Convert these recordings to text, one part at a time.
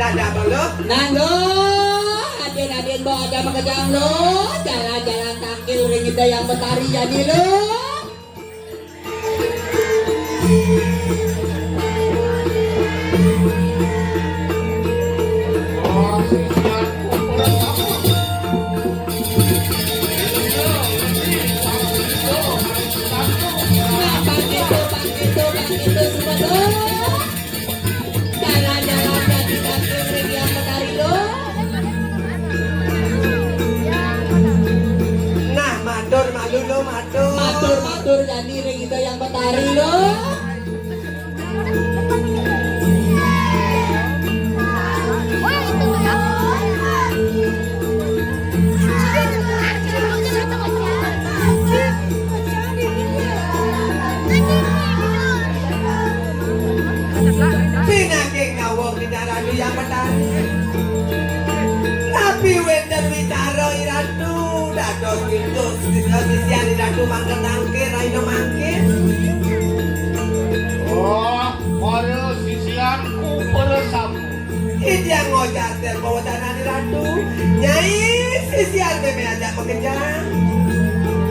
Dadah bang lo. Nanggo, aden-aden bawa aja makajang lo, jalan-jalan kaki uring kita yang betari jadi lo. Matur jadi ring itu yang betari lo. Pinake ngawong dinarani yang betari. Tapi wender witaro iratu dados gitu sisian iratu mangken angke raino mangkin. Oh, para sisianku bersama. Ini yang ngojater bawa tanah iratu. Nyai sisian meme ajak mengejar.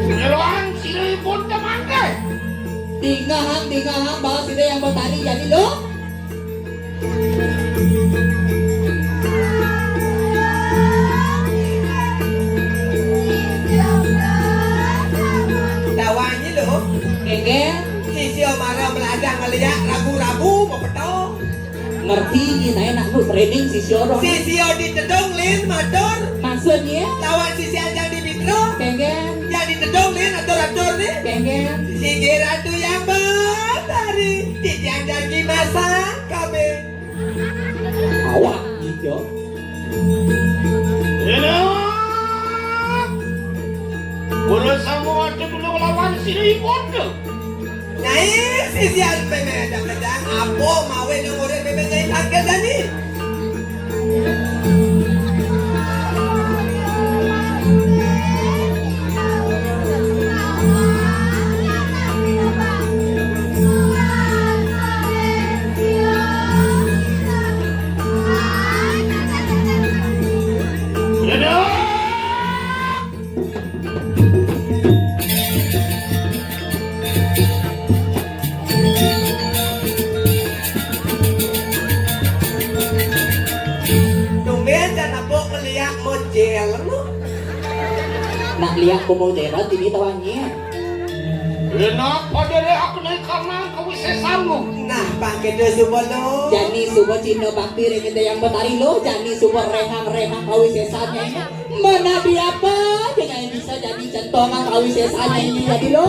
Seruan sini pun temangke. Tingahang bawa sini yang betari jadi lo. Dawannya lo. Kengeng. Sisio marah meladang ngeliat ragu-ragu mau petong. Ngerti ini enak lu training si Sioro. Sisio ditedong lin matur. Maksudnya? Lawan sisi yang di mikro. Kengeng. Yang ditedong lin atur-atur nih. Kengeng. Sini ratu yang betari. Tidak jadi masa kami. Awak gitu. Bersama waktu dulu lawan sini pun. Nyai sisi yang meme ada pedang. Apa mawe nomornya meme nyai takkan tadi. Nak lihat pemodern ini tawannya. Enak pada aku naik karena kewisesanmu. Nah, pakai dosu bolo. Jani subuh Cina bakti ring itu yang betari lo. Jani subuh rehang kawisesannya ini. Mana dia apa? Dengan bisa jadi centongan kawisesannya ini jadi lo.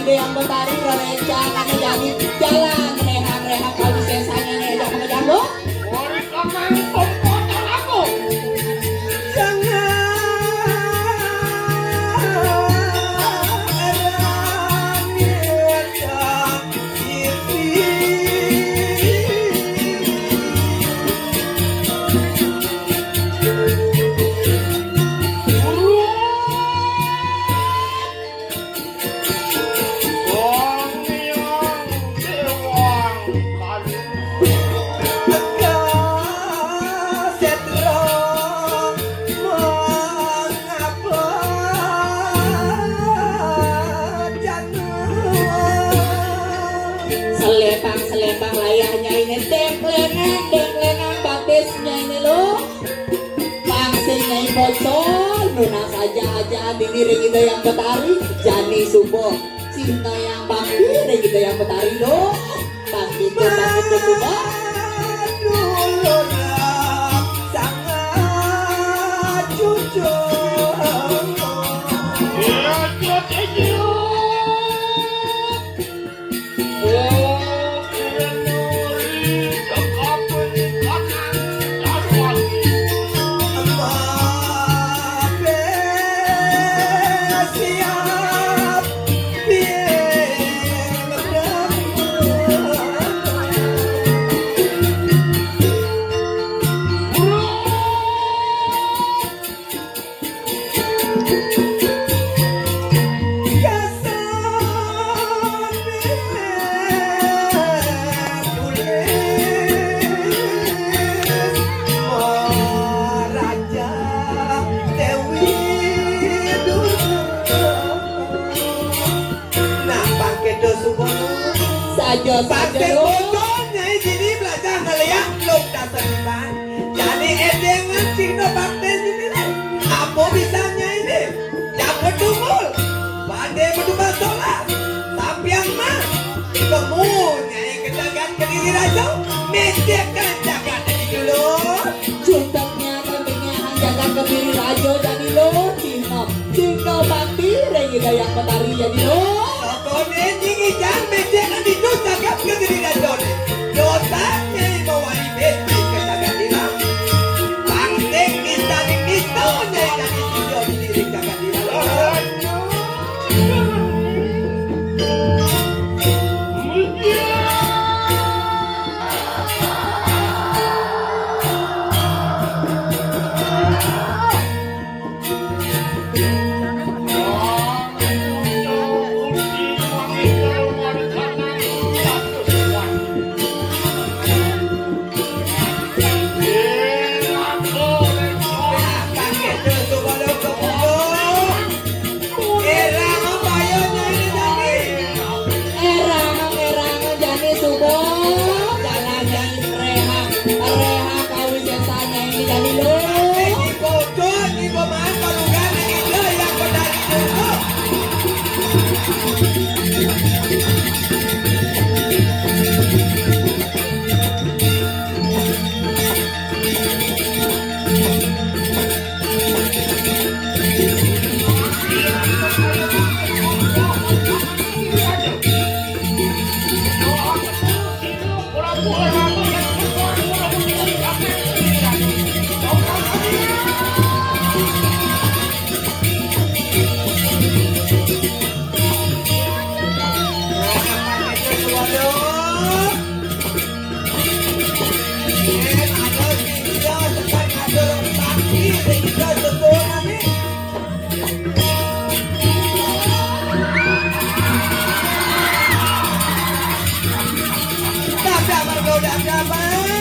Yang betari rencana menjadi jalan rehang kalau sesanya ngejak menjadi lo. Mari kaman pemotong aku. Selempang layarnya ini dengklengan batisnya ini lo. Pangsingnya ini bocor, nuna saja aja diri kita yang betari. Jani subuh cinta yang bakti kita yang betari lo. Bakti subuh. saja Bakte lo. bocor nyai sini belajar ngeliat belum dasar depan. Jadi edengan Cino bakte sini lah. Apa bisanya ini? Yang berdumul, pada berdumul sholat. Tapi yang mah, kamu nyai kejagaan ke diri raja, mencegah jagaan dulu. Cuntaknya kambingnya jaga kebiri rajo jadi lo. Cino bakti rengida yang petari jadi lo. Pokoknya nyingi jangan mencegah di dosa ke diri raja. Dosa nyai bawa ibet ke jagaan diri. Bakte kita di kita nyai jadi tidur di diri jagaan diri. Erang jadi subuh. Jalan jadi reha kawin sesanya ini jadi lo.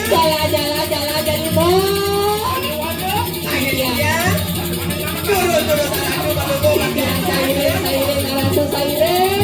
Jalan jadi mo. Sairing langsung sairing.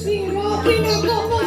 Si Robin ako mo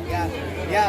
Ya, ya.